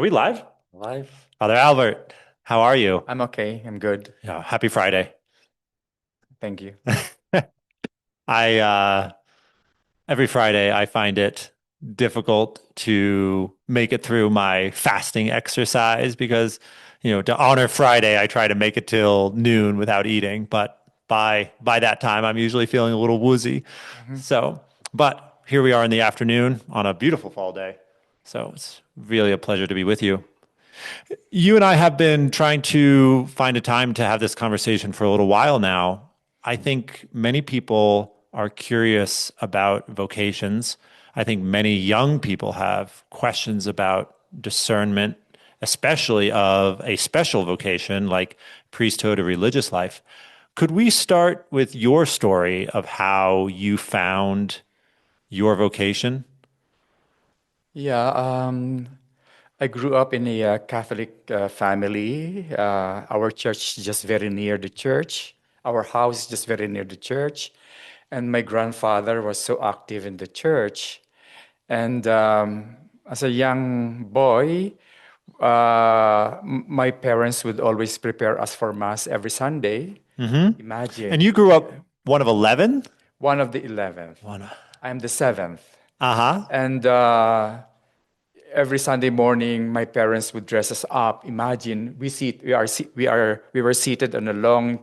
we live? Life. Father Albert, how are you? I'm okay. I'm good. Yeah, happy Friday. Thank you. I every Friday I find it difficult to make it through my fasting exercise because, to honor Friday, I try to make it till noon without eating, but by that time I'm usually feeling a little woozy. Mhm. So, but here we are in the afternoon on a beautiful fall day. So it's really a pleasure to be with you. You and I have been trying to find a time to have this conversation for a little while now. I think many people are curious about vocations. I think many young people have questions about discernment, especially of a special vocation like priesthood or religious life. Could we start with your story of how you found your vocation? Yeah, I grew up in a Catholic family. Our church is just very near the church. Our house is just very near the church. And my grandfather was so active in the church. And as a young boy, my parents would always prepare us for Mass every Sunday. Hmm. And Imagine, you grew up one of 11? one of the 11th. One. I'm the seventh. Uh-huh. And every Sunday morning, my parents would dress us up. Imagine we were seated on a long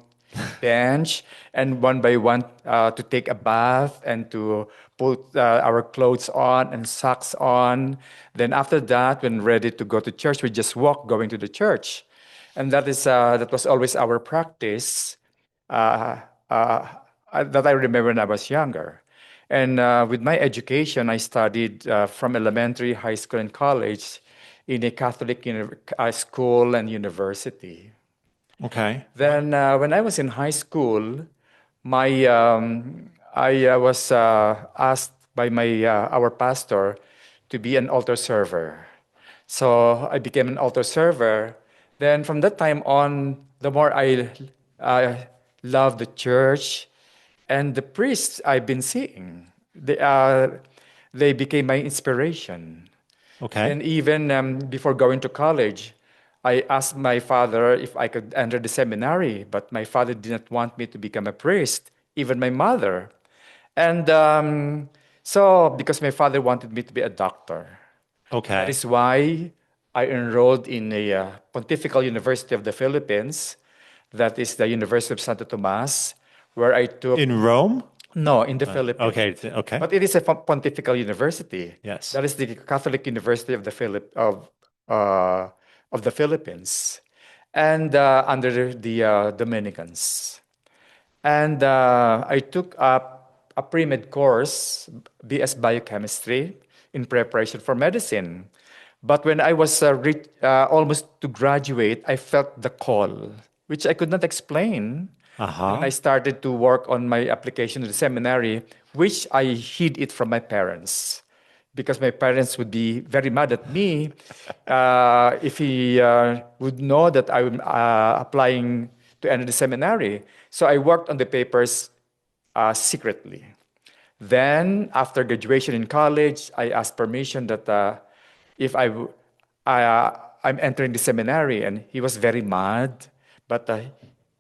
bench, and one by one to take a bath and to put our clothes on and socks on. Then after that, when ready to go to church, we just walk going to the church, and that was always our practice. Uh, uh, that I remember when I was younger. And with my education, I studied from elementary, high school, and college in a Catholic school and university. Okay. Then, when I was in high school, I was asked by our pastor to be an altar server. So I became an altar server. Then, from that time on, the more I uh, loved the church and the priests I've been seeing. They became my inspiration. Okay. Then even before going to college, I asked my father if I could enter the seminary, but my father did not want me to become a priest, even my mother. And so, because my father wanted me to be a doctor, that Okay. is why I enrolled in a Pontifical University of the Philippines, that is the University of Santo Tomas, where I took In Rome? no, in the Philippines. Okay. Okay. But it is a pontifical university. Yes. That is the Catholic University of uh, of the Philippines, and under the Dominicans. And I took up a pre-med course, BS Biochemistry, in preparation for medicine. But when I was almost to graduate, I felt the call, which I could not explain. Then I Uh-huh. started to work on my application to the seminary, which I hid it from my parents because my parents would be very mad at me if he would know that I'm applying to enter the seminary. So I worked on the papers secretly. Then, after graduation in college, I asked permission that if I, I'm entering the seminary, and he was very mad. But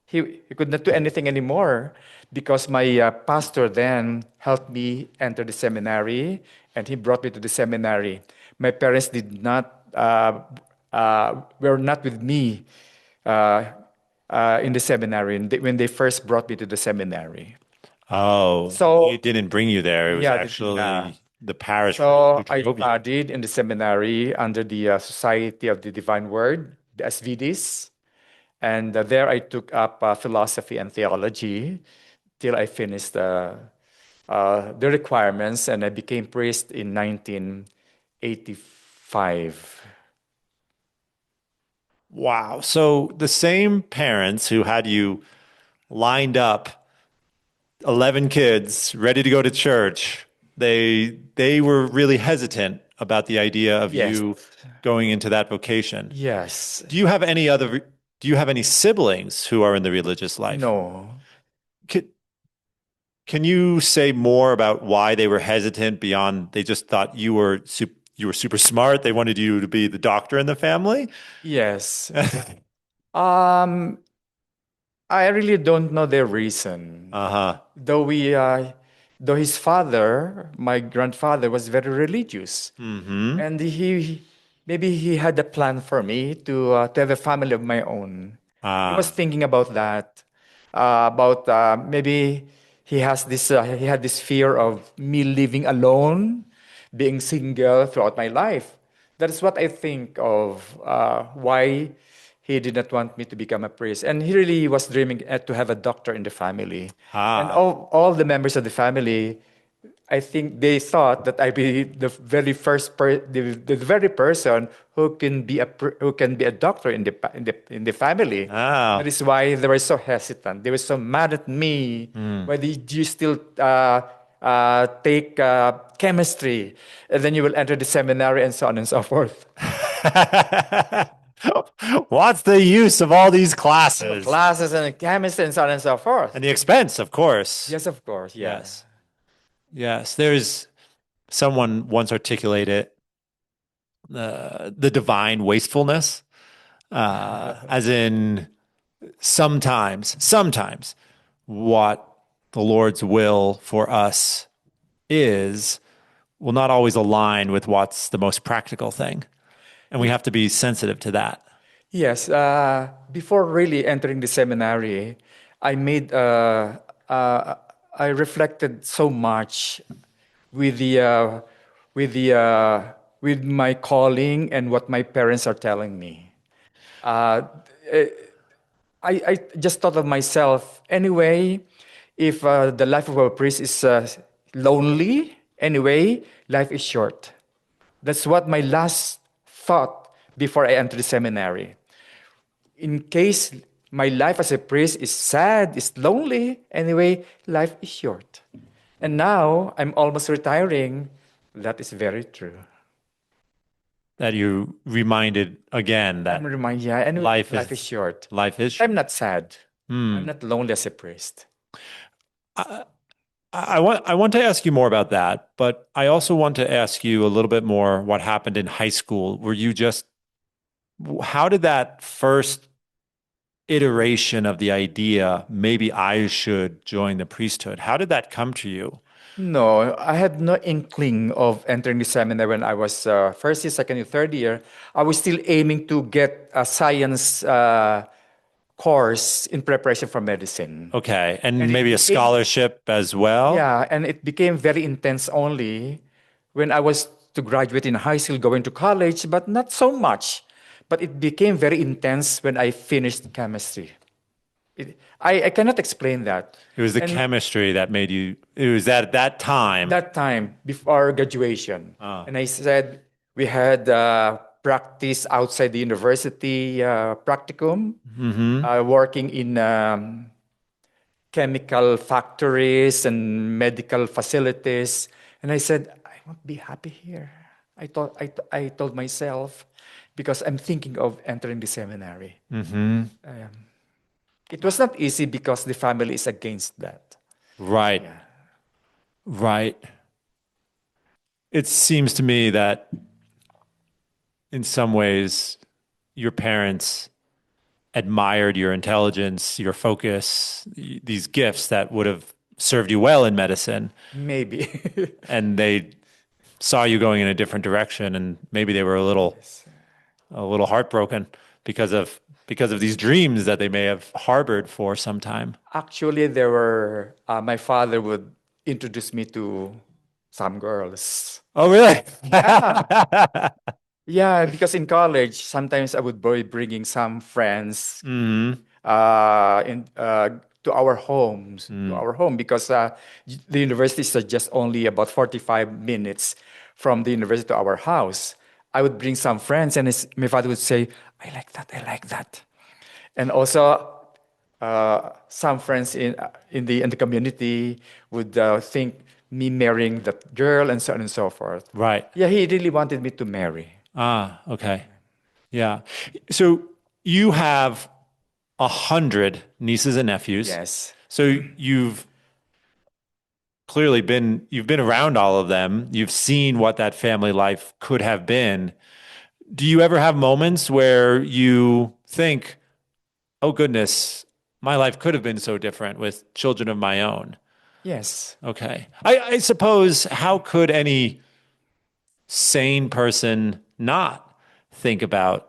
he could not do anything anymore because my pastor then helped me enter the seminary, and he brought me to the seminary. My parents did not were not with me uh, in the seminary when they first brought me to the seminary. Oh, he So didn't bring you there. It was yeah, yeah. actually the parish priest who So I drove you. studied in the seminary under the Society of the Divine Word, the SVDs, and there I took up philosophy and theology till I finished the requirements, and I became priest in 1985. Wow. So the same parents who had you lined up 11 kids ready to go to church, they were really hesitant about the idea of Yes, you going into that vocation. yes, Do you have any other do you have any siblings who are in the religious life? no. Can, can you say more about why they were hesitant beyond they just thought you were super smart. They wanted you to be the doctor in the family. Yes. Um, I really don't know the reason. Uh-huh. Though though his father, my grandfather, was very religious, Mm-hmm. and maybe he had a plan for me to have a family of my own. He was Ah. thinking about that, about maybe he had this fear of me living alone, being single throughout my life. That is what I think of why he did not want me to become a priest. And he really was dreaming to have a doctor in the family. And Ah. all the members of the family, I think they thought that I'd be the very the very person who can be a doctor in the family. That Ah. is why they were so hesitant. They were so mad at me. Mm. Why did you still take chemistry, and then you will enter the seminary and so on and so forth? What's the use of all these classes? Classes and chemistry and so on and so forth. And the expense, of course. Yes, of course. Yeah. Yes. Yes. There's someone once articulated the divine wastefulness, as in sometimes what the Lord's will for us is will not always align with what's the most practical thing. And we have to be sensitive to that. Yes, before really entering the seminary, I made I reflected so much with with the with my calling and what my parents are telling me. Uh, I just thought of myself anyway. If the life of a priest is lonely, anyway, life is short. That's what my last thought before I entered the seminary. In case my life as a priest is sad, is lonely, anyway, life is short. And now I'm almost retiring. That is very true. That you reminded again I'm that reminded, yeah, anyway, life life is is short. life is But I'm short. not sad. I'm Hmm. not lonely as a priest. I, I want to ask you more about that, but I also want to ask you a little bit more what happened in high school. Were you just how did that first iteration of the idea, maybe I should join the priesthood, how did that come to you? No, I had no inkling of entering the seminary when I was first year, second year, third year. I was still aiming to get a science course in preparation for medicine. Okay, and And it maybe a became, scholarship as well? yeah, and it became very intense only when I was to graduate in high school, going to college, but not so much. But it became very intense when I finished chemistry. I cannot explain that. It was the And chemistry that made you, it was at that time. that time before graduation. Uh, And I said we had practice outside the university practicum, mm-hmm. working in chemical factories and medical facilities. And I said, I won't be happy here. I told myself because I'm thinking of entering the seminary. Mm-hmm. It was not easy because the family is against that. Right, Yeah. right. It seems to me that in some ways your parents admired your intelligence, your focus, these gifts that would have served you well in medicine, Maybe. and they saw you going in a different direction, and maybe they were Yes. a little heartbroken because of these dreams that they may have harbored for some time. Actually, there were, my father would introduce me to some girls. Oh, really? Yeah. Yeah, because in college, sometimes I would be bringing some friends Hmm. in to our homes, to Mm. our home, because the university is just only about 45 minutes from the university to our house. I would bring some friends, and my father would say, "I like that, I like that," and also some friends in the community would think me marrying that girl, and so on and so forth. Right. Yeah, he really wanted me to marry. Ah, okay. Yeah. So you have 100 nieces and nephews. Yes. So you've clearly you've been around all of them. You've seen what that family life could have been. Do you ever have moments where you think, oh goodness, my life could have been so different with children of my own? Yes. Okay. I suppose, how could any sane person not think about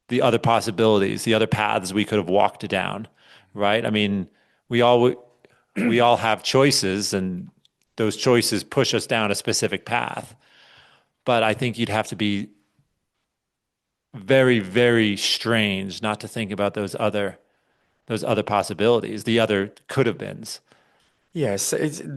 the other possibilities, the other paths we could have walked down, right? I mean, we all we all have choices, and those choices push us down a specific path. But I think you'd have to be very, very strange not to think about those other possibilities, the other could have beens. Yes,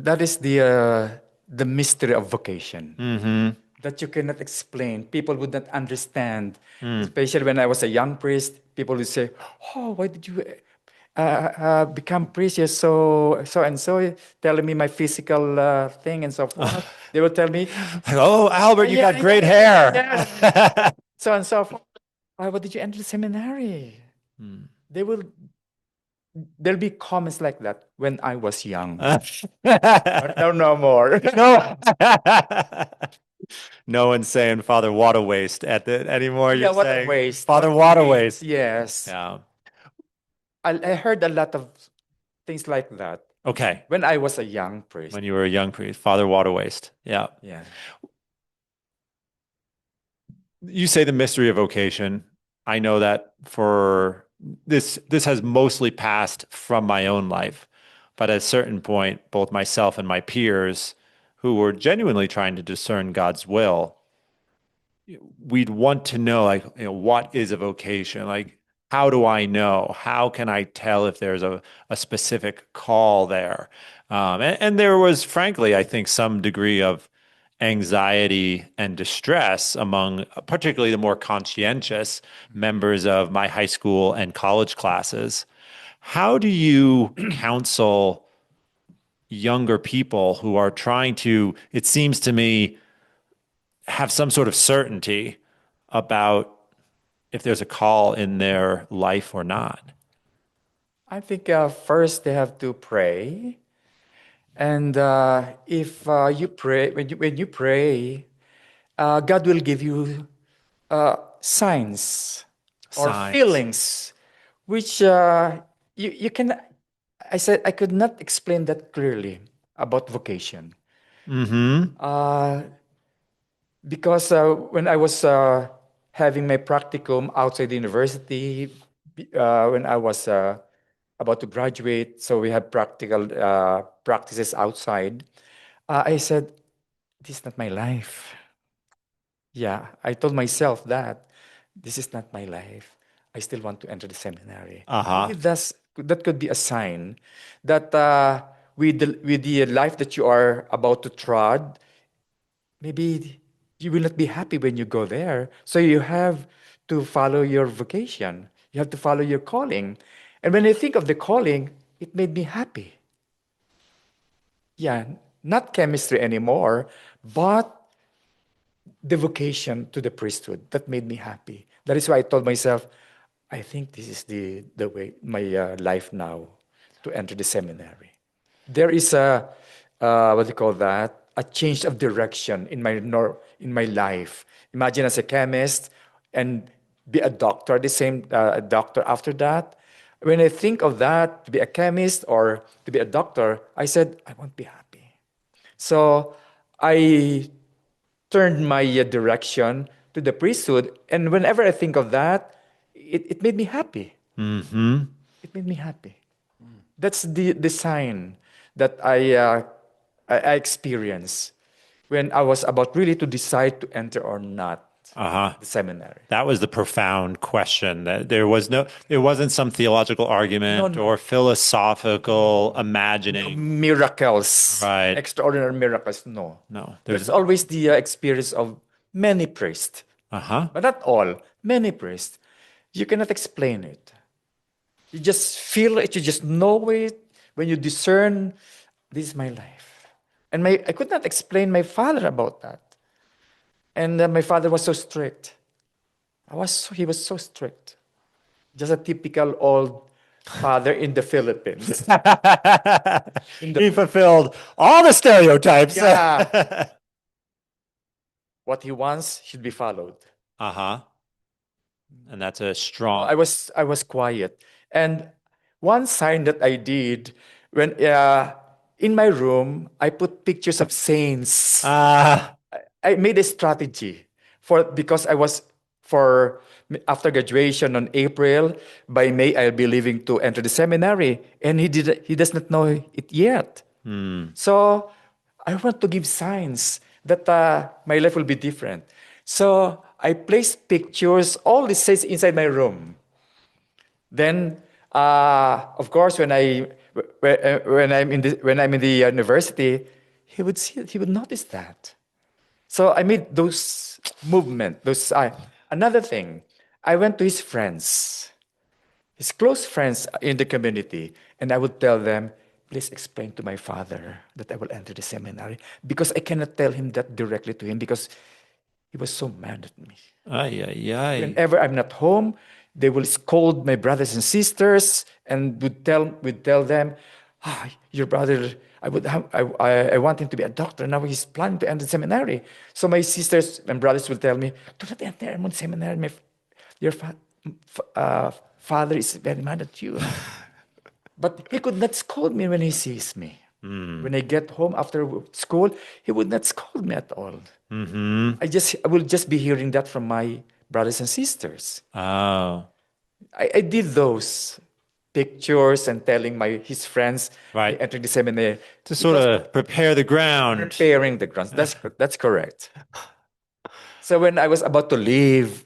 that is the mystery of vocation Mm-hmm. that you cannot explain. People would not understand, Mm. especially when I was a young priest. People would say, "Oh, why did you become priest? You're so and so." Telling me my physical thing and so forth. They will tell me, Oh, Albert, you "Yeah, got yeah, great hair. yeah, so and so forth." Why? What did you enter the seminary? Hmm. They will. There'll be comments like that when I was young. No, no more. No. No one's saying Father Water Waste anymore. Yeah, You're what a saying waste. Father What a Water waste. Waste. Yes. Yeah. I heard a lot of things like that Okay. when I was a young priest. When you were a young priest, Father Water Waste. Yeah. Yeah. You say the mystery of vocation. I know that for this has mostly passed from my own life, but at a certain point, both myself and my peers who were genuinely trying to discern God's will, we'd want to know, like, what is a vocation? Like, how do I know? How can I tell if there's a specific call there? And there was, frankly, I think, some degree of anxiety and distress among particularly the more conscientious members of my high school and college classes. How do you counsel younger people who are trying to, it seems to me, have some sort of certainty about if there's a call in their life or not? I think first they have to pray. And if you pray, when you pray, God will give you signs or Signs. feelings, which you can. I said I could not explain that clearly about vocation. Mm-hmm. Uh, because when I was having my practicum outside the university, when I was about to graduate, so we had practical practices outside. I said, "This is not my life." Yeah, I told myself that this is not my life. I still want to enter the seminary. Uh-huh. Maybe that could be a sign that with the life that you are about to trod, maybe you will not be happy when you go there. So you have to follow your vocation. You have to follow your calling. And when I think of the calling, it made me happy. Yeah, not chemistry anymore, but the vocation to the priesthood that made me happy. That is why I told myself, I think this is the way my life now to enter the seminary. There is a what do you call that? A change of direction in in my life. Imagine as a chemist and be a doctor, the same doctor after that. When I think of that, to be a chemist or to be a doctor, I said I won't be happy. So I turned my direction to the priesthood. And whenever I think of that, it made me happy. Mm-hmm. It made me happy. That's the sign that I experienced when I was about really to decide to enter or not Uh-huh. the seminary. That was the profound question. That it wasn't some theological No, argument or no, philosophical no imagining. miracles, Right. extraordinary miracles. No, No, that's there's, always the experience of many priests, uh-huh. but not all. Many priests, you cannot explain it. You just feel it, you just know it when you discern this is my life. And I could not explain my father about that. And my father was so strict. He was so strict. Just a typical old father in the Philippines. In the He fulfilled all the stereotypes. Yeah, what he wants should be followed. Uh-huh. And that's a So strong. I was quiet. And one sign that I did when in my room I put pictures of saints. Ah, I made a strategy for because I was for after graduation on April. By May I'll be leaving to enter the seminary, and he does not know it yet. So I want to give signs that my life will be different. So I placed pictures, all this says inside my room. Then, of course, when I'm in the university, he would see it, he would notice that. So I made those movement. Another thing, I went to his close friends in the community, and I would tell them, please explain to my father that I will enter the seminary, because I cannot tell him that directly to him because he was so mad at me. ay, ay, ay. Whenever I'm not home, they will scold my brothers and sisters and would tell them, your brother, I want him to be a doctor. Now he's planning to enter seminary. So my sisters and brothers will tell me, do not enter seminary. Your father is very mad at you. But he could not scold me when he sees me. When I get home after school, he would not scold me at all. Mm-hmm. I will just be hearing that from my brothers and sisters. Oh, I did those pictures and telling his friends I right. entered the seminary To sort because of prepare the ground. preparing the grounds. That's correct. So when I was about to leave,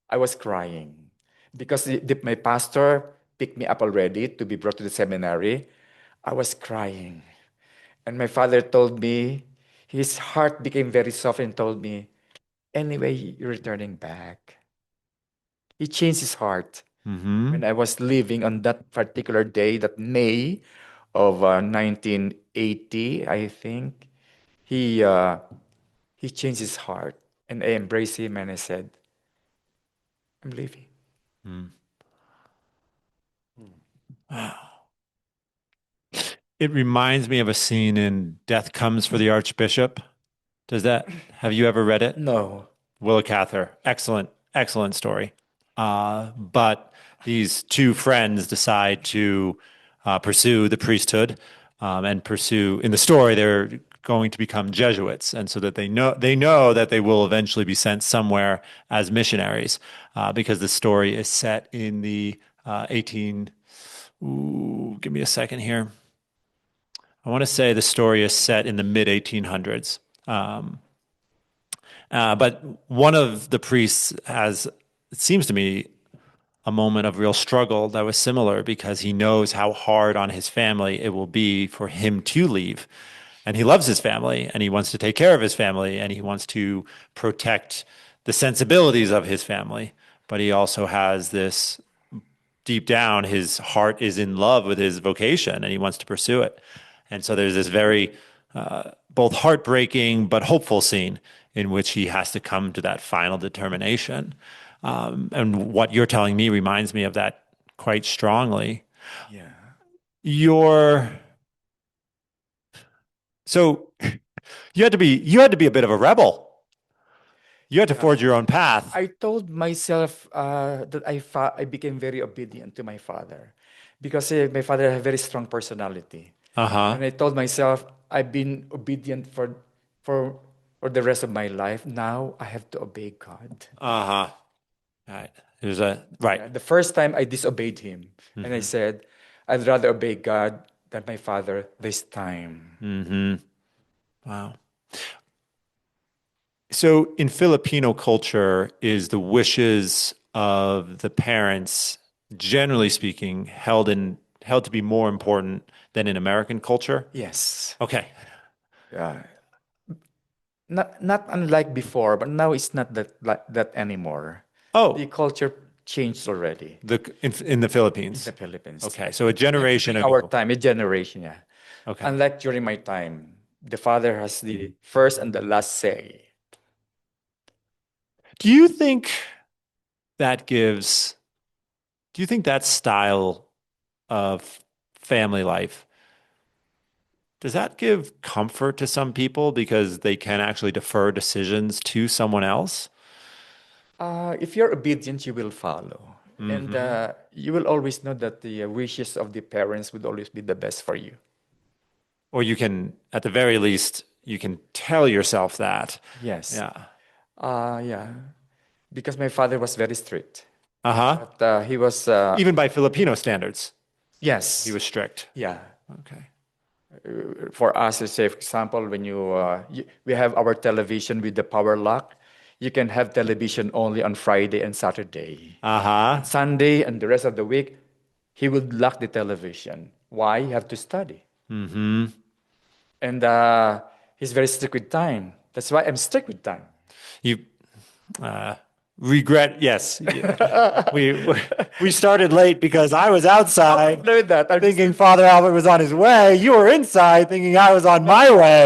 I was crying because my pastor picked me up already to be brought to the seminary. I was crying. And my father told me, his heart became very soft and told me, anyway, you're returning back. He changed his heart when Mm-hmm. I was leaving on that particular day, that May of 1980, I think. He, uh, he changed his heart, and I embraced him and I said, I'm leaving. It reminds me of a scene in Death Comes for the Archbishop. Have you ever read it? No. Willa Cather. Excellent, excellent story. But these two friends decide to pursue the priesthood and pursue, in the story, they're going to become Jesuits. And so that they know that they will eventually be sent somewhere as missionaries because the story is set in the 18, ooh, give me a second here. I want to say the story is set in the mid 1800s. But one of the priests has, it seems to me, a moment of real struggle that was similar because he knows how hard on his family it will be for him to leave. And he loves his family and he wants to take care of his family and he wants to protect the sensibilities of his family. But he also has this deep down, his heart is in love with his vocation and he wants to pursue it. And so there's this very both heartbreaking but hopeful scene in which he has to come to that final determination. And what you're telling me reminds me of that quite strongly. Yeah. You're so you had to be a bit of a rebel. You had to forge your own path. I told myself that I became very obedient to my father because my father had a very strong personality. Uh-huh. And I told myself, I've been obedient for, for the rest of my life. Now I have to obey God. Uh-huh. Right. There's a right. Yeah, the first time I disobeyed him, and I Mm-hmm. said, I'd rather obey God than my father this time. Mm-hmm. Wow. So in Filipino culture, is the wishes of the parents, generally speaking, held to be more important than in American culture? Yes. Okay. Yeah. Not unlike before, but now it's not that anymore. The Oh, culture changed already in the in the Philippines. Philippines. Okay, so a generation During our ago. time, a generation, yeah. Okay. Unlike during my time, the father has the first and the last say. Do you think that gives, do you think that style of family life. Does that give comfort to some people because they can actually defer decisions to someone else? If you're obedient, you will follow. And Hmm. you will always know that the wishes of the parents would always be the best for you. Or you can, at the very least, you can tell yourself that. Yes. Yeah. Yeah. Because my father was very strict. Uh-huh. But he was, Even by Filipino standards, he yes. was strict. Yeah. Okay. For us, say, for example, when we have our television with the power lock, you can have television only on Friday and Saturday. On Uh-huh. Sunday and the rest of the week, he would lock the television. Why? You have to study. Mm-hmm. And he's very strict with time. That's why I'm strict with time. You uh regret, yes. We we started late because I was outside Know that. I'm just thinking Father Albert was on his way. You were inside thinking I was on my way.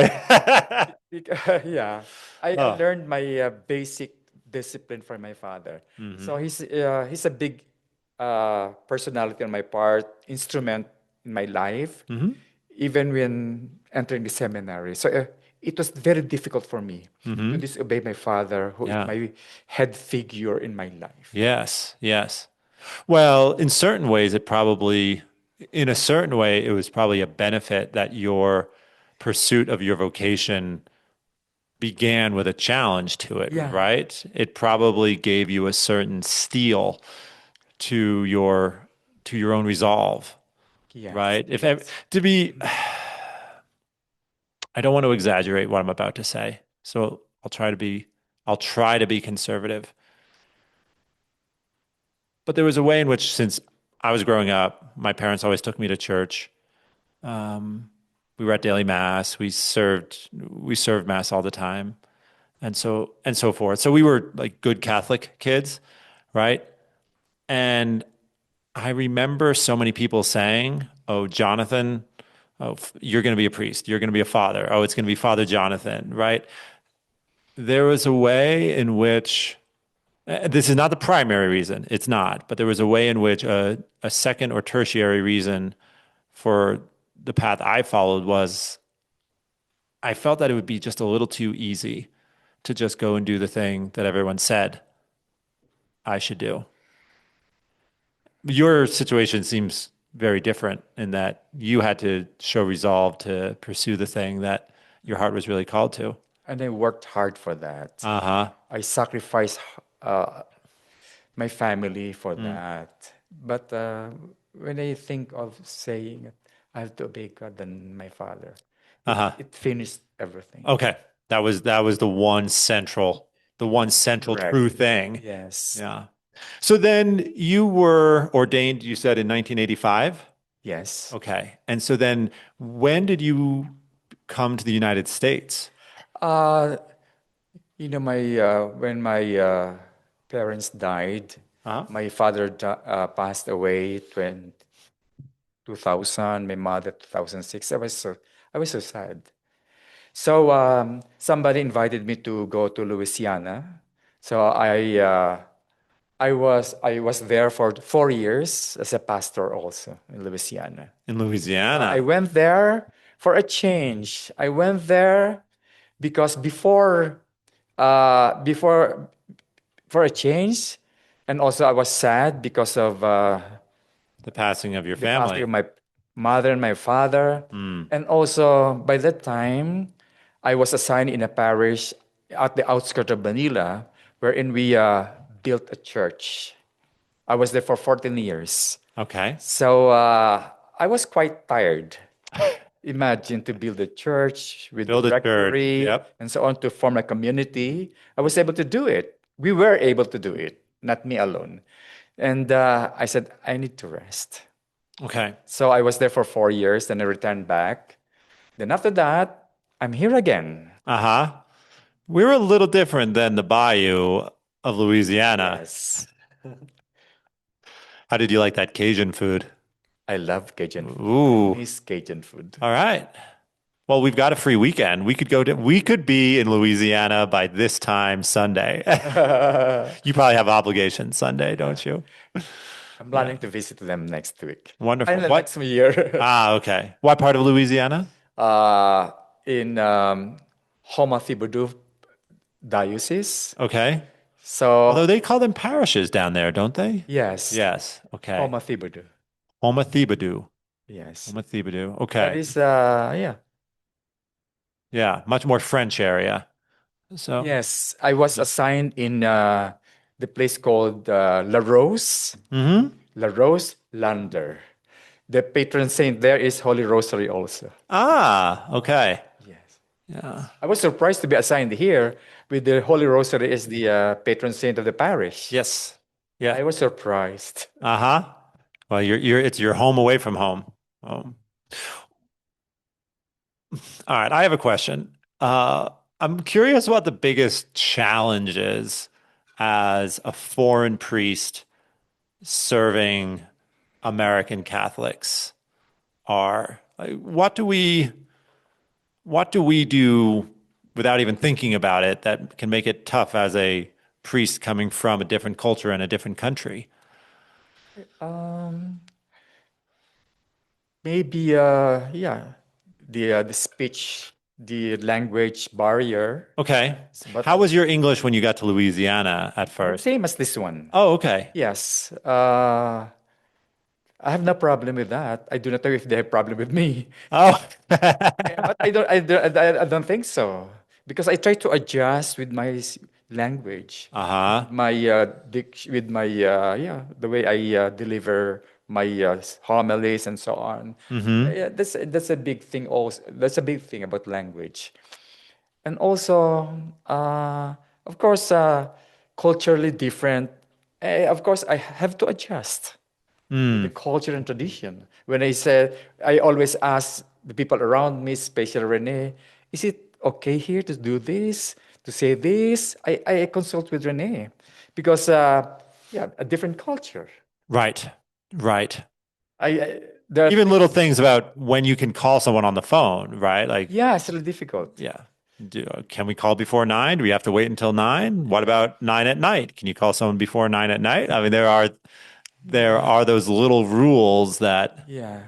yeah. I Oh. learned my basic discipline from my father. Hmm. So he's a big personality on my part, instrument in my life, Hmm. even when entering the seminary. So it was very difficult for me to Hmm. disobey my father, who is Yeah. my head figure in my life. Yes. Yes. Well, in certain ways, in a certain way, it was probably a benefit that your pursuit of your vocation began with a challenge to it, Yeah. right? It probably gave you a certain steel to your own resolve, Yes. right? To be, I don't want to exaggerate what I'm about to say, so I'll try to be conservative. But there was a way in which, since I was growing up, my parents always took me to church. Um, we were at daily mass. We served mass all the time, and so forth. So we were like good Catholic kids, right? And I remember so many people saying, "Oh, Jonathan, oh, you're going to be a priest. You're going to be a father. Oh, it's going to be Father Jonathan," right? There was a way in which this is not the primary reason. It's not, but there was a way in which a second or tertiary reason for the path I followed was I felt that it would be just a little too easy to just go and do the thing that everyone said I should do. Your situation seems very different in that you had to show resolve to pursue the thing that your heart was really called to. And I worked hard for that. Uh-huh. I sacrificed uh, my family for Mm. that. But when I think of saying I have to obey God than my father, Uh-huh. it finished everything. Okay. That was the one central Correct. true thing. Yes. Yeah. So then you were ordained, you said in 1985? Yes. Okay. And so then when did you come to the United States? Uh, my when my parents died, Uh-huh. my father passed away 2000, my mother 2006. I was so sad. So somebody invited me to go to Louisiana. So I was there for 4 years as a pastor also in Louisiana. In I Louisiana. went there for a change. I went there because before for a change, and also I was sad because of The passing of your the passing family. of my mother and my father. Mm. And also, by that time, I was assigned in a parish at the outskirts of Manila, wherein we built a church. I was there for 14 years. Okay. So I was quite tired. Imagine to build a church with the Build a church. rectory Yep. and so on to form a community. I was able to do it. We were able to do it, not me alone. And I said, I need to rest. Okay. So I was there for 4 years, then I returned back. Then after that, I'm here again. Uh-huh. We're a little different than the Bayou of Louisiana. Yes. How did you like that Cajun food? I love Cajun food. I Ooh. miss Cajun food. All right. Well, we've got a free weekend. We could be in Louisiana by this time Sunday. You probably have obligations Sunday, don't you? I'm Yeah. planning to visit them next week. Wonderful. And the What? next year. Ah, okay. What part of Louisiana? uh, in Homa Thibodeau Diocese. Okay. Although So, they call them parishes down there, don't they? yes, Yes. Okay. Homa Thibodeau. Homa Thibodou. Yes. Homa Thibodou. That Okay. is, yeah. Yeah. Much more French area. So, Yes, I was assigned in the place called hmm. La Rose Lander. The patron saint there is Holy Rosary also. Ah, okay. Yes. Yeah. I was surprised to be assigned here with the Holy Rosary as the patron saint of the parish. Yes. Yeah. I was surprised. Uh-huh. Well, it's your home away from home. Oh. All right, I have a question. I'm curious what the biggest challenge is as a foreign priest serving American Catholics are. Like, what do we do without even thinking about it that can make it tough as a priest coming from a different culture and a different country? Um, Maybe, yeah, the speech, the language barrier, Okay. but How was your English when you got to Louisiana at first? same as this one. Oh, okay. Yes, I have no problem with that. I do not know if they have problem with me. Oh. Yeah, but I don't think so because I try to adjust with my language, Uh-huh. with my yeah, the way I deliver my homilies and so on. Mm-hmm. Yeah, that's a big thing. Also, that's a big thing about language, and also, of course, culturally different. Of course, I have to adjust with the Mm. culture and tradition. When I said, I always ask the people around me, especially Rene, is it okay here to do this, to say this? I consult with Rene because, yeah, a different culture. Right. Right. There are Even little things, things about when you can call someone on the phone, right? Like, yeah, it's really difficult. yeah. Can we call before 9? Do we have to wait until 9? What about 9 at night? Can you call someone before 9 at night? I mean, there are those little rules that. Yeah,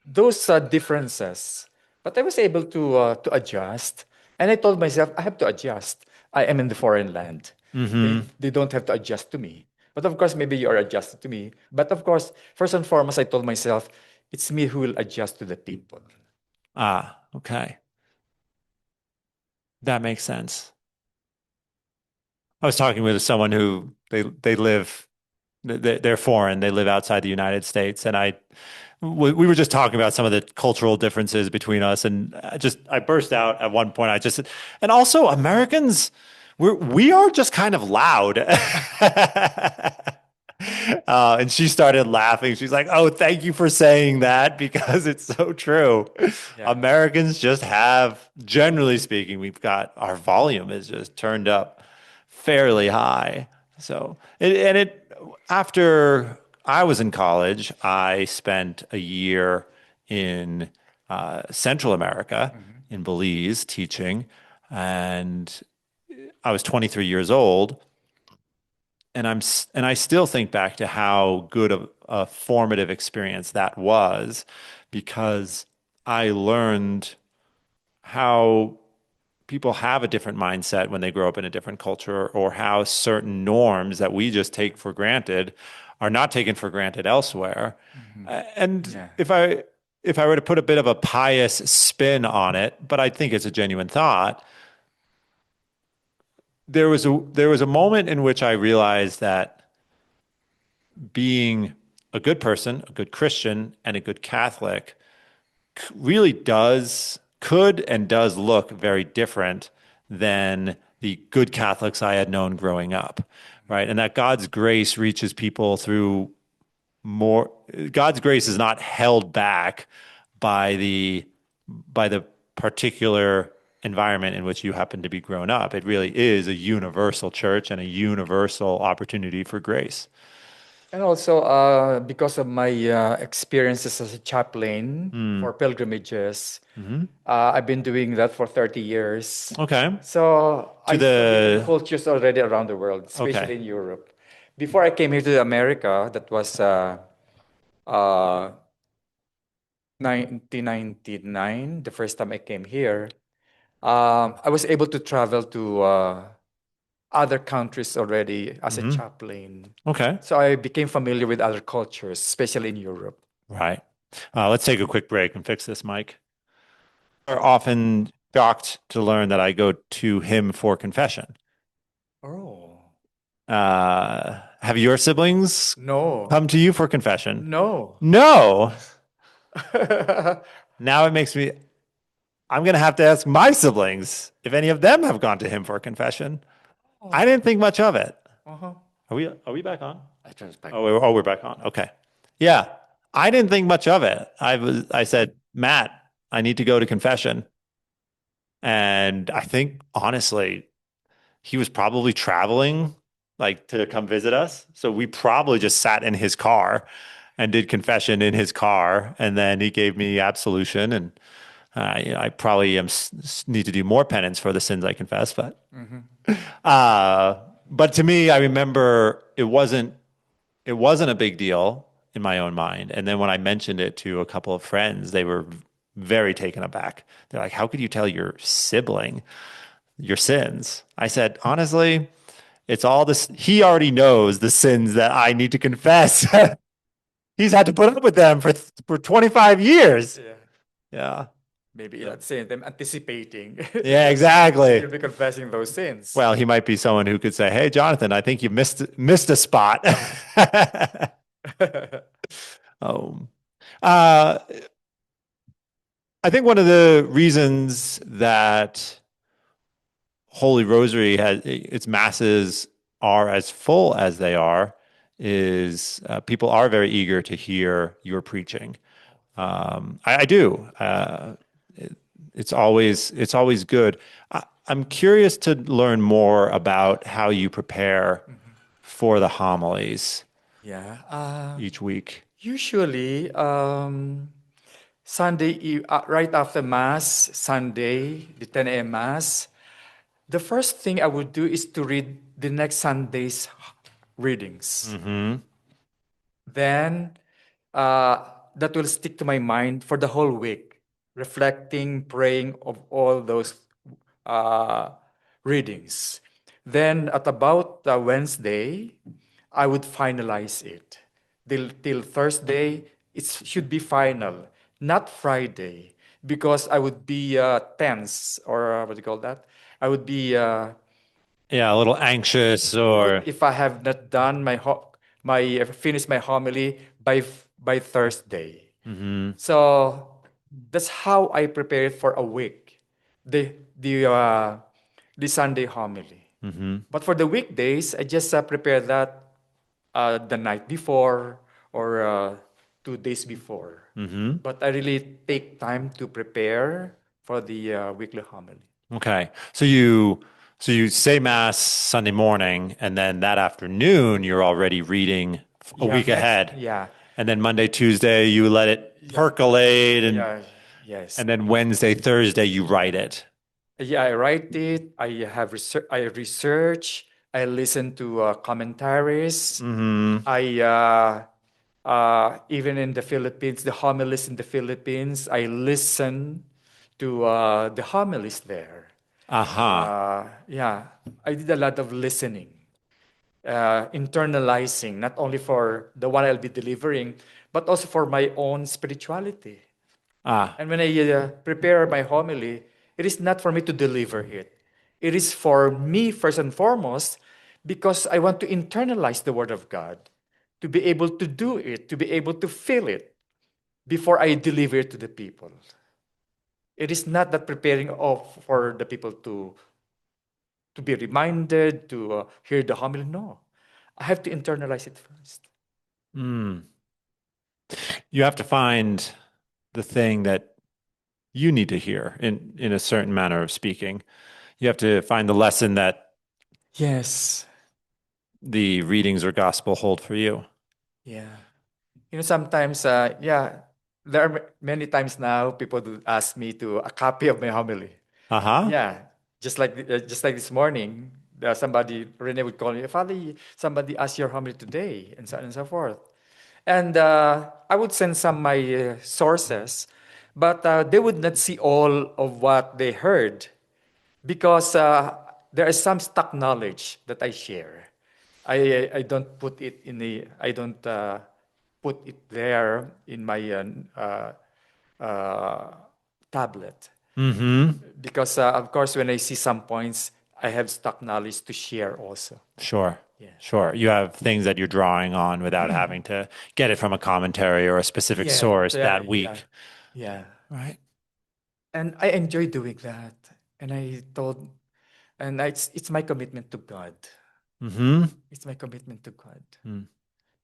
those differences. But I was able to adjust, and I told myself I have to adjust. I am in the foreign land. Mm-hmm. They don't have to adjust to me. But of course, maybe you are adjusted to me. But of course, first and foremost, I told myself it's me who will adjust to the people. Ah, okay. That makes sense. I was talking with someone who they live they're foreign. They live outside the United States, and we were just talking about some of the cultural differences between us, and I burst out at one point. And also Americans, we are just kind of loud. And she started laughing. She's like, "Oh, thank you for saying that because it's so true. Yeah. Americans just have, generally speaking, we've got our volume is just turned up fairly high. So, after I was in college, I spent a year in Central America, Mhm. in Belize, teaching, and I was 23 years old, and I still think back to how good a formative experience that was, because I learned how people have a different mindset when they grow up in a different culture, or how certain norms that we just take for granted are not taken for granted elsewhere. Mhm. And Yeah. if I were to put a bit of a pious spin on it, but I think it's a genuine thought, there was a moment in which I realized that being a good person, a good Christian, and a good Catholic really could and does look very different than the good Catholics I had known growing up, right? And that God's grace reaches people through more. God's grace is not held back by the particular environment in which you happen to be grown up. It really is a universal church and a universal opportunity for grace. And also, because of my experiences as a chaplain Mm. for pilgrimages, Hmm. I've been doing that for 30 years. Okay. So To I study other the cultures already around the world, okay. especially in Europe. before I came here to America, that was uh, 1999, the first time I came here. I was able to travel to other countries already as a Hmm. chaplain. Okay. So I became familiar with other cultures, especially in Europe. Right. Let's take a quick break and fix this, Mike. Are often shocked to learn that I go to him for confession. Oh, Have your siblings no, come to you for confession? no. No. Now it makes me, I'm going to have to ask my siblings if any of them have gone to him for confession. I Oh, didn't think much of it. uh-huh. Are we back on? I turn it back Oh, on. we're back on. Okay. Yeah. I didn't think much of it. I said, Matt, I need to go to confession. And I think honestly, he was probably traveling like to come visit us. So we probably just sat in his car and did confession in his car. And then he gave me absolution. And I probably need to do more penance for the sins I confess. Mhm. Uh, but to me, I remember it wasn't a big deal in my own mind. And then when I mentioned it to a couple of friends, they were very taken aback. They're like, "How could you tell your sibling your sins?" I said, honestly, it's all this. He already knows the sins that I need to confess. He's had to put up with them for 25 years. Yeah. Yeah. Maybe So, at the same time anticipating yeah, that exactly. you'll be confessing those sins. Well, he might be someone who could say, "Hey, Jonathan, I think you missed a spot." Oh, uh, I think one of the reasons that Holy Rosary has its masses are as full as they are is people are very eager to hear your preaching. I do. It's always good. I'm curious to learn more about how you prepare Mhm. for the homilies Yeah. each week. Usually, right after Mass, Sunday, the 10 a.m. Mass, the first thing I would do is to read the next Sunday's readings. Mm-hmm. Then uh, that will stick to my mind for the whole week, reflecting, praying of all those uh, readings. Then at about Wednesday, I would finalize it. Till Thursday, it should be final, not Friday, because I would be tense, or what do you call that? I would be Yeah, a little anxious or if I have not done finished my homily by Thursday. mm-hmm. So that's how I prepare it for a week, the the uh, the Sunday homily. Mm-hmm. But for the weekdays, I just prepare that the night before or 2 days before. Mm-hmm. But I really take time to prepare for the weekly homily. Okay. So you say mass Sunday morning, and then that afternoon you're already reading a Yeah, week ahead. yeah, And then Monday, Tuesday you let it yeah, percolate, and yeah, yes. and then Wednesday, Thursday you write it. Yeah, I write it. I research. I listen to commentaries. Mm-hmm. I even in the Philippines, the homilies in the Philippines, I listen to the homilies there. Aha. Yeah, I did a lot of listening, internalizing, not only for the one I'll be delivering, but also for my own spirituality. Ah. And when I prepare my homily, it is not for me to deliver it. It is for me, first and foremost, because I want to internalize the Word of God, to be able to do it, to be able to feel it before I deliver it to the people. It is not that preparing for the people to be reminded, to hear the homily. No, I have to internalize it first. Mm. You have to find the thing that you need to hear in a certain manner of speaking. You have to find the lesson that Yes. the readings or gospel hold for you. Yeah. Sometimes, yeah, there are many times now people do ask me to a copy of my homily. Uh-huh. Yeah, just like this morning, somebody, Rene would call me, Father, somebody asked your homily today, and so on and so forth. And I would send some my sources, but they would not see all of what they heard because there is some stuck knowledge that I share. I don't put it in the I don't put it there in my uh, tablet because of course when I see some points I have stuck knowledge to share also. Sure. Yeah. Sure. You have things that you're drawing on without having to get it from a commentary or a specific Yeah, source yeah, that yeah, week. yeah. Right. And I enjoy doing that. And I told, and it's my commitment to God. Mm-hmm. It's my commitment to God Mm.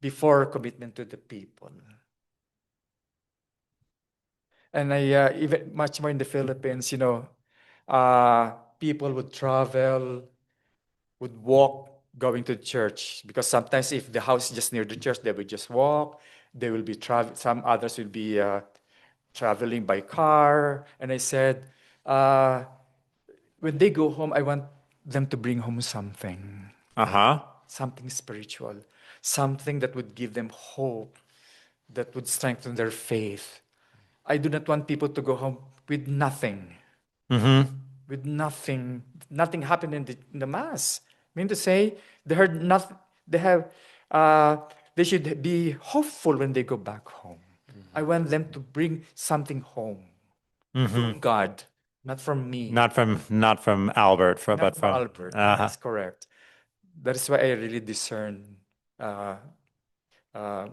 before commitment to the people. And I even much more in the Philippines, people would travel, would walk going to church because sometimes if the house is just near the church, they would just walk. They will be travel. Some others will be traveling by car. And I said, uh, when they go home, I want them to bring home something, Uh-huh. something spiritual, something that would give them hope, that would strengthen their faith. I do not want people to go home with nothing, Mm-hmm. with nothing. Nothing happened in the mass. I mean to say, they heard nothing. They have. Uh, they should be hopeful when they go back home. I want them to bring something home Mm-hmm. from God, not from me, Not from Albert, but not from from Albert. uh-huh. Yes, correct. That is why I really discern uh, uh,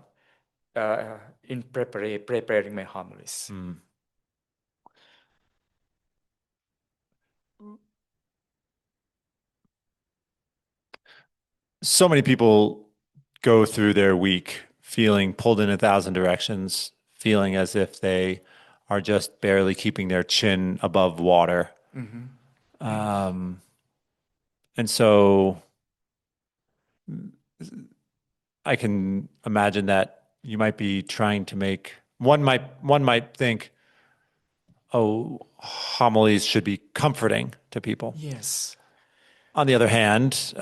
in preparing my homilies. Mm. So many people go through their week feeling pulled in a thousand directions, feeling as if they are just barely keeping their chin above water. Mhm. Um, and so I can imagine that you might be trying to make one might think, oh, homilies should be comforting to people. Yes, On the other hand,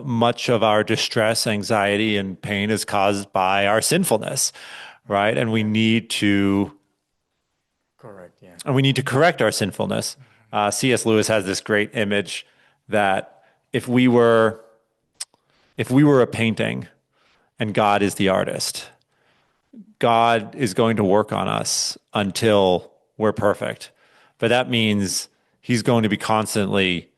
much of our distress, anxiety, and pain is caused by our sinfulness, right? And we yeah, need to correct. Yeah. and we need to correct our sinfulness. C.S. Lewis has this great image that if we were if we were a painting and God is the artist, God is going to work on us until we're perfect. But that means he's going to be constantly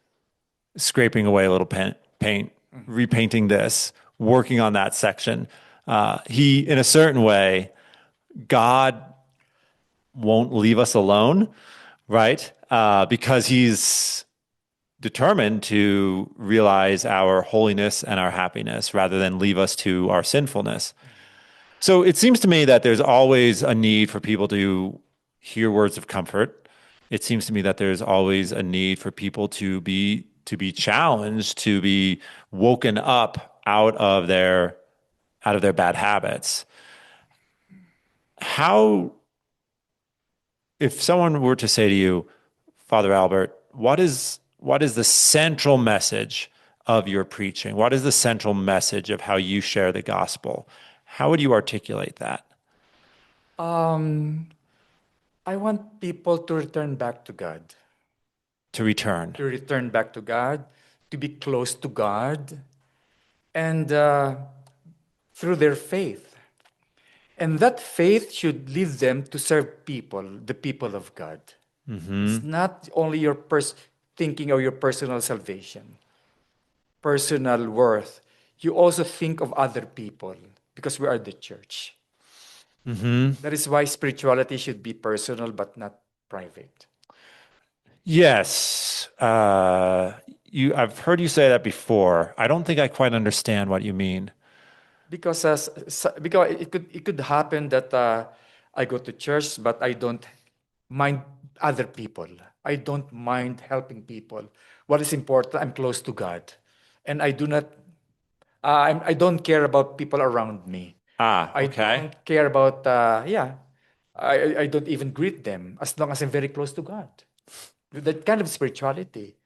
scraping away a little paint, repainting this, working on that section. In a certain way, God won't leave us alone, right? Because he's determined to realize our holiness and our happiness rather than leave us to our sinfulness. So it seems to me that there's always a need for people to hear words of comfort. It seems to me that there's always a need for people to be challenged, to be woken up out of their bad habits. How, if someone were to say to you, Father Albert, what is the central message of your preaching? What is the central message of how you share the gospel? How would you articulate that? Um, I want people to return back to God, To return. to return back to God, to be close to God, and through their faith. And that faith should lead them to serve people, the people of God. It's not only your thinking of your personal salvation, personal worth. You also think of other people because we are the church. That is why spirituality should be personal but not private. Yes. I've heard you say that before. I don't think I quite understand what you mean. Because it could happen that I go to church but I don't mind other people. I don't mind helping people. What is important? I'm close to God, and I do not. I don't care about people around me. Ah, I okay. don't care about yeah. I don't even greet them as long as I'm very close to God. That kind of spirituality.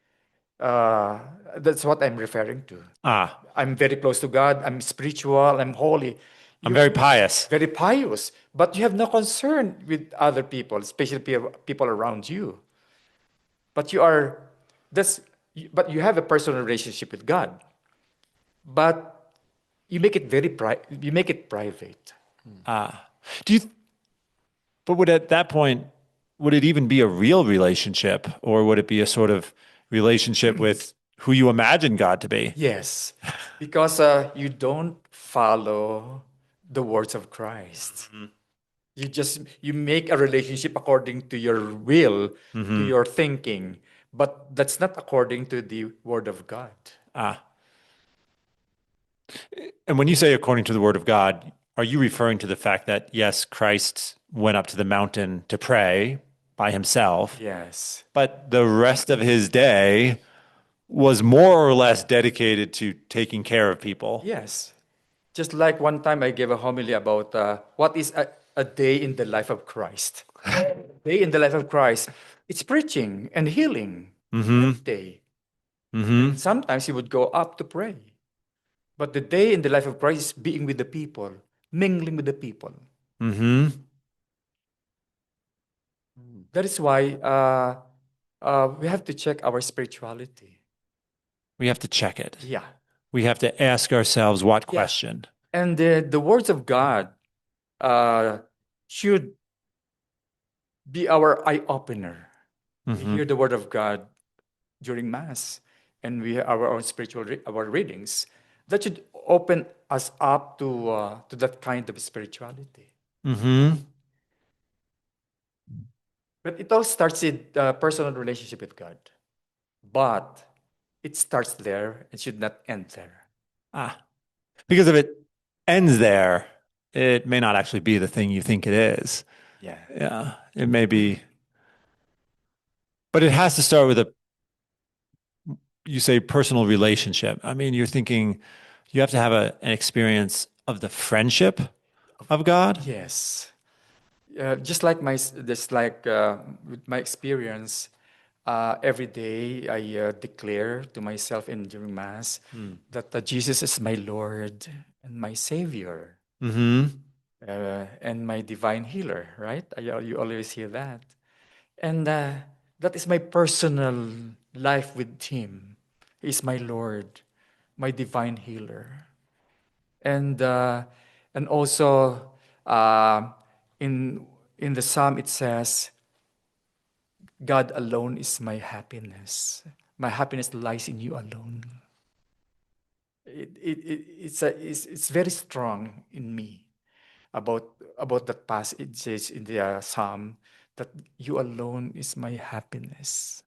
Uh, that's what I'm referring to. Ah, I'm very close to God. I'm spiritual. I'm holy. I'm You very pious. very pious, but you have no concern with other people, especially people around you. But you are that's but you have a personal relationship with God. But you make it private. Ah, do you, but would at that point, would it even be a real relationship, or would it be a sort of relationship with who you imagine God to be? Yes, because you don't follow the words of Christ. You make a relationship according to your will, to Hmm. your thinking, but that's not according to the word of God. Ah, and when you say according to the word of God, are you referring to the fact that, yes, Christ went up to the mountain to pray by himself, Yes. but the rest of his day was more or less dedicated to taking care of people? Yes. Just like one time I gave a homily about what is a day in the life of Christ. Day in the life of Christ, it's preaching and healing Hmm. every day. Hmm. And sometimes he would go up to pray. But the day in the life of Christ is being with the people, mingling with the people. Hmm. That is why we have to check our spirituality. We have to check it. Yeah. We have to ask ourselves what Yeah. question. And the words of God uh, should be our eye opener. We Hmm. hear the word of God during Mass and we our own our readings. That should open us up to that kind of spirituality. Hmm. But it all starts in personal relationship with God. But it starts there and should not end there. Ah, because if it ends there, it may not actually be the thing you think it is. Yeah. Yeah, it may be, but it has to start with a, you say personal relationship. I mean, you're thinking you have to have an experience of the friendship of God. Yes. Just like with my experience, every day I declare to myself in during Mass Mm. that Jesus is my Lord and my Savior Hmm. and my divine healer, right? You always hear that. And that is my personal life with Him. He is my Lord, my divine healer. And, uh, and also uh, in, in the psalm it says, God alone is my happiness. My happiness lies in you alone. It's very strong in me about that passage in the psalm that you alone is my happiness.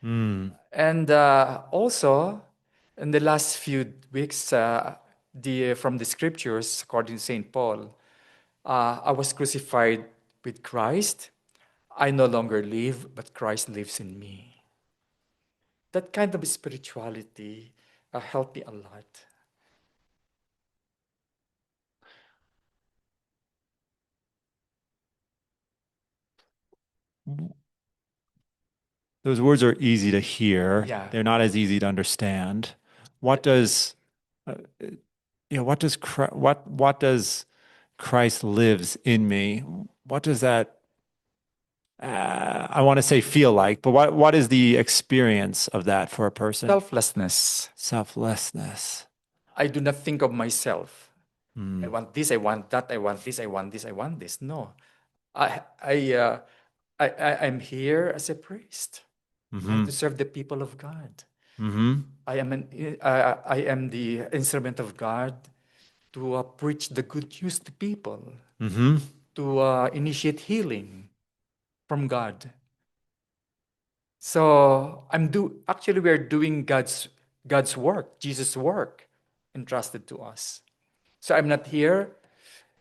Mm. And also, in the last few weeks, from the scriptures, according to St. Paul, I was crucified with Christ. I no longer live, but Christ lives in me. That kind of spirituality helped me a lot. Those words are easy to hear. Yeah. They're not as easy to understand. What does, uh, what does what does Christ lives in me? What does that I want to say feel like, but what is the experience of that for a person? Selflessness. Selflessness. I do not think of myself. I Mm. want this, I want that, I want this, I want this, I want this. No. I, I, uh, I'm here as a priest. I have to Hmm. serve the people of God. Hmm. I am the instrument of God to preach the good news to people, Hmm. to initiate healing from God. So actually we're doing God's work, Jesus' work entrusted to us. So I'm not here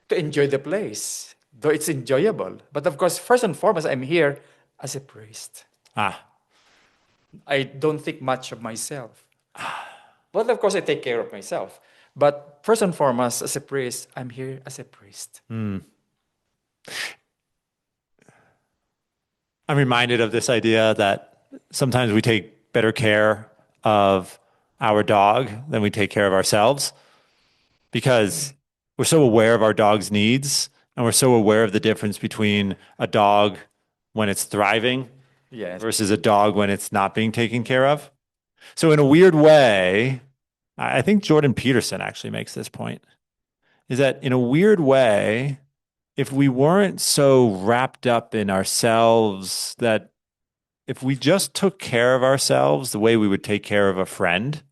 to enjoy the place, though it's enjoyable. But of course, first and foremost, I'm here as a priest. Ah. I don't think much of myself. But of course, I take care of myself. But first and foremost, as a priest, I'm here as a priest. Mm. I'm reminded of this idea that sometimes we take better care of our dog than we take care of ourselves because we're so aware of our dog's needs and we're so aware of the difference between a dog when it's thriving Yes. versus a dog when it's not being taken care of. So, in a weird way, I think Jordan Peterson actually makes this point is that in a weird way, if we weren't so wrapped up in ourselves that if we just took care of ourselves the way we would take care of a friend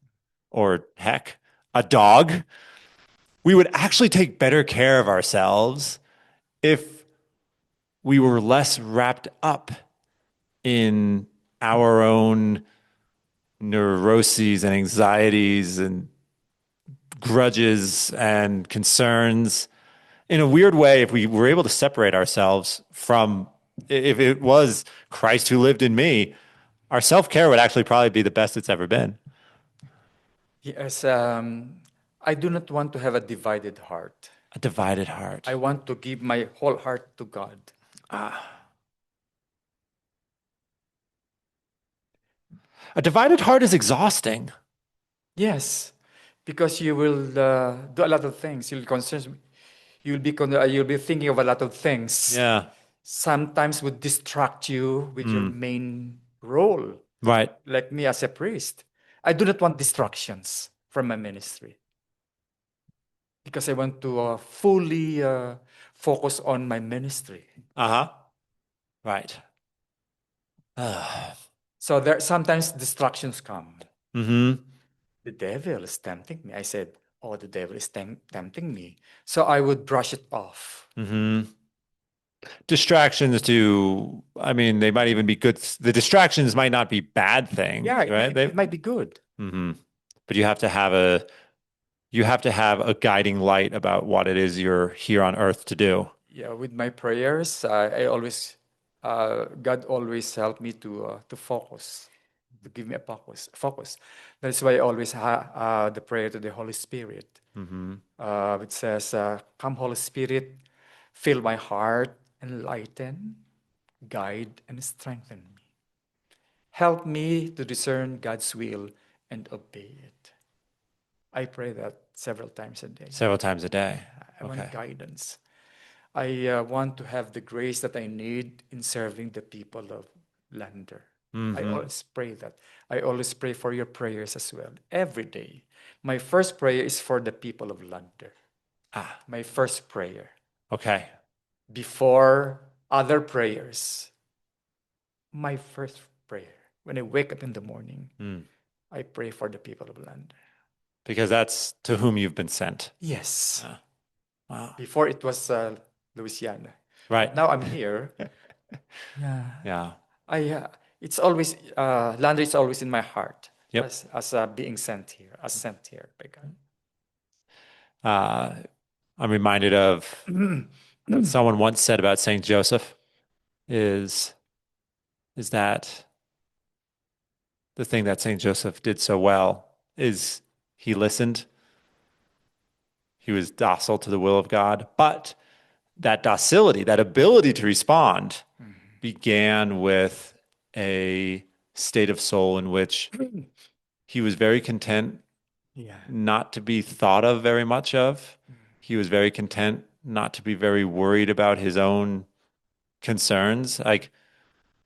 or heck, a dog, we would actually take better care of ourselves if we were less wrapped up in our own neuroses and anxieties and grudges and concerns. In a weird way, if we were able to separate ourselves from, if it was Christ who lived in me, our self care would actually probably be the best it's ever been. Yes, I do not want to have a divided heart. A divided heart. I want to give my whole heart to God. A divided heart is exhausting. Yes, because you will do a lot of things. You'll be thinking of a lot of things. Yeah. Sometimes would distract you with your main role. Right. Like me as a priest, I do not want distractions from my ministry because I want to fully focus on my ministry. Uh huh. Right. So there sometimes distractions come. Mm-hmm. The devil is tempting me. I said, "Oh, the devil is tempting me." So I would brush it off. Mm-hmm. Distractions do, I mean, they might even be good. The distractions might not be bad things, Yeah, right? it might be good. Mm-hmm. But you have to have a guiding light about what it is you're here on earth to do. Yeah, with my prayers, God always helped me to focus, to give me a focus. That's why I always the prayer to the Holy Spirit. Mm-hmm. It says, "Come, Holy Spirit, fill my heart, enlighten, guide, and strengthen me. Help me to discern God's will and obey it." I pray that several times a day. Several times a day. I want Okay. guidance. I want to have the grace that I need in serving the people of Lander. I Mm-hmm. always pray that. I always pray for your prayers as well, every day. My first prayer is for the people of Lander. Ah, My first prayer. okay. Before other prayers, my first prayer. When I wake up in the morning, Mm. I pray for the people of Lander. Because that's to whom you've been sent. Yes. Ah, wow. Before it was Louisiana. Right. Now I'm here. Yeah. Yeah. It's always Lander is always in my heart Yep. as being sent here, as sent here by God. I'm reminded of what someone once said about Saint Joseph is that the thing that Saint Joseph did so well is he listened. He was docile to the will of God, but that docility, that ability to respond began with a state of soul in which he was very content Yeah. not to be thought of very much of. He was very content not to be very worried about his own concerns. Like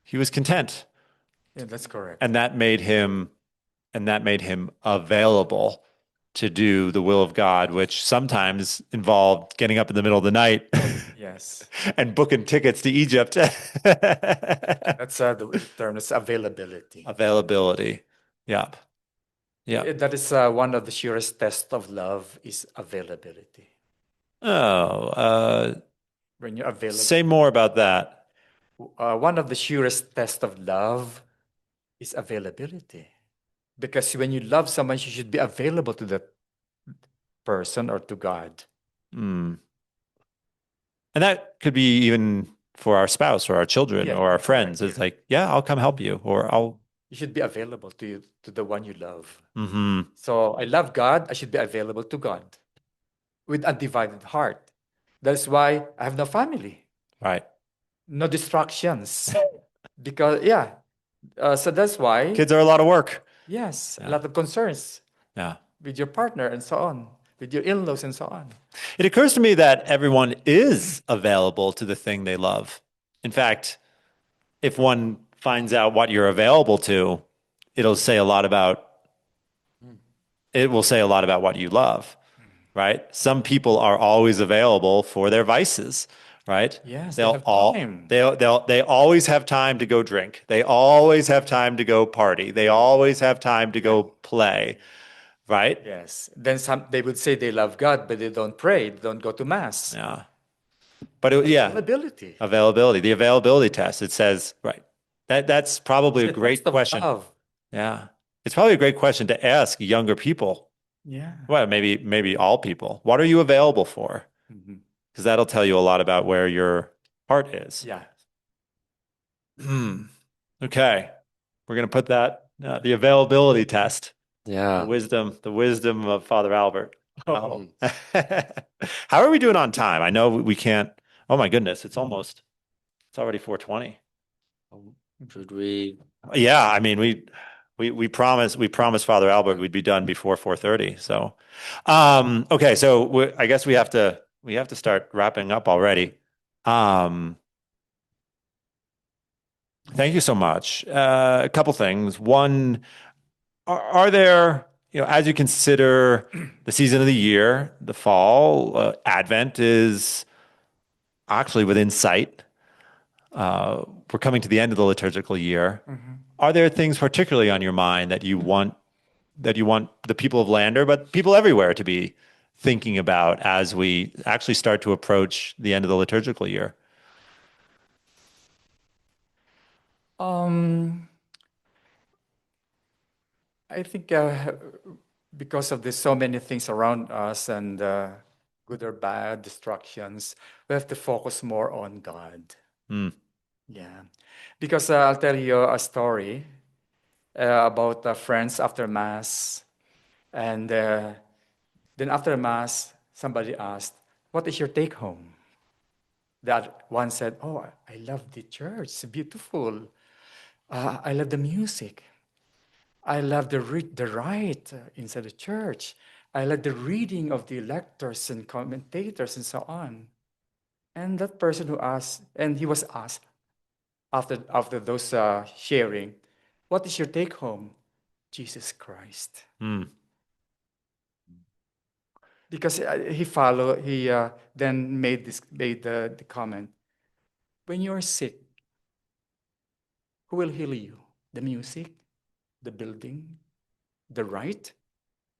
he was content. Yeah, that's correct. And that made him available to do the will of God, which sometimes involved getting up in the middle of the night Yes. and booking tickets to Egypt. That's the term is availability. Availability. Yep. Yeah. That is one of the surest tests of love is availability. Oh, When you're available. say more about that. One of the surest tests of love is availability. Because when you love someone, you should be available to that person or to God. Mm. And that could be even for our spouse or our children Yeah, or our correct, friends. It's yeah. like, yeah, I'll come help you, or I'll. You should be available to you, to the one you love. Mm-hmm. So I love God, I should be available to God with undivided heart. That's why I have no family, Right. no distractions. Because, yeah, So that's why, Kids are a lot of work. yes, a Yeah. lot of concerns Yeah. with your partner and so on, with your in-laws and so on. It occurs to me that everyone is available to the thing they love. In fact, if one finds out what you're available to, it'll say a lot about it will say a lot about what you love, right? Some people are always available for their vices, right? Yes, they They'll have all time. they always have time to go drink. They always have time to go party. They always have time to go play, right? Yes. Then some they would say they love God, but they don't pray, they don't go to mass. Yeah. But yeah, Availability. availability, the availability test, it says, right. That's It's probably a the test great of question. love. Yeah. It's probably a great question to ask younger people. Yeah. Well, maybe all people. What are you available for? Mhm. Because that'll tell you a lot about where your heart is. Yeah. Hmm. Okay. We're going to put that the availability test, Yeah. the wisdom of Father Albert. Oh, How are we doing on time? I know we can't. Oh my goodness, it's already 4:20. Should we? Yeah, I mean we promised Father Albert we'd be done before 4:30. So okay, so I guess we have to start wrapping up already. Um Thank you so much. A couple things. One, are there, as you consider the season of the year, the fall, Advent is actually within sight. We're coming to the end of the liturgical year. mhm. Are there things particularly on your mind that you want the people of Lander, but people everywhere to be thinking about as we actually start to approach the end of the liturgical year? Um, I think because of the so many things around us and good or bad distractions, we have to focus more on God. Hmm. Yeah, because I'll tell you a story about friends after Mass. And then after Mass, somebody asked, "What is your take home?" That one said, "Oh, I love the church. It's beautiful. I love the music. I love the rite inside the church. I love the reading of the lectors and commentators and so on." And that person who asked, and he was asked after those sharing, "What is your take home?" Jesus Christ. Hmm. Because he then made the comment, when you're sick, who will heal you? The music, the building, the rite?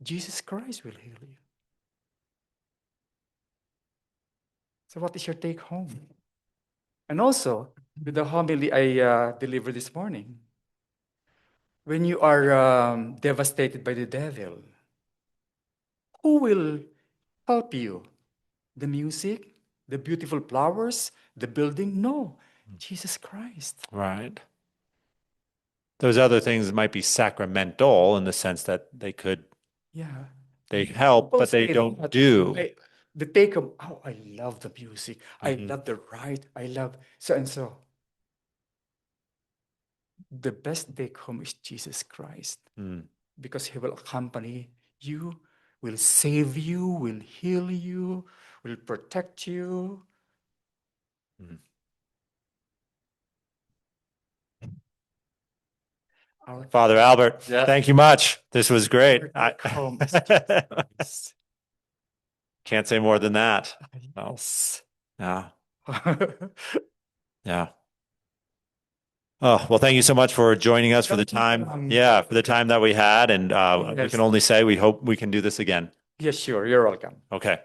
Jesus Christ will heal you. So what is your take home? And also, with the homily I delivered this morning, when you are devastated by the devil, who will help you? The music, the beautiful flowers, the building? No, Jesus Christ. Right. Those other things might be sacramental in the sense that Yeah. they help, People but they say don't that do. the take home, oh, I love the music. I Mhm. love the ride. I love so and so. The best take home is Jesus Christ Mm. because he will accompany you, will save you, will heal you, will protect you. Mm. Our, Father Albert, Yeah. thank you much. This was great. our take home is Jesus Christ. Can't say more than that. Oh, Yes. yeah, yeah. Oh, well, thank you so much for joining us for the time. Yeah, for the time that we had, and we Yes. can only say we hope we can do this again. Yes, sure. You're welcome. Okay.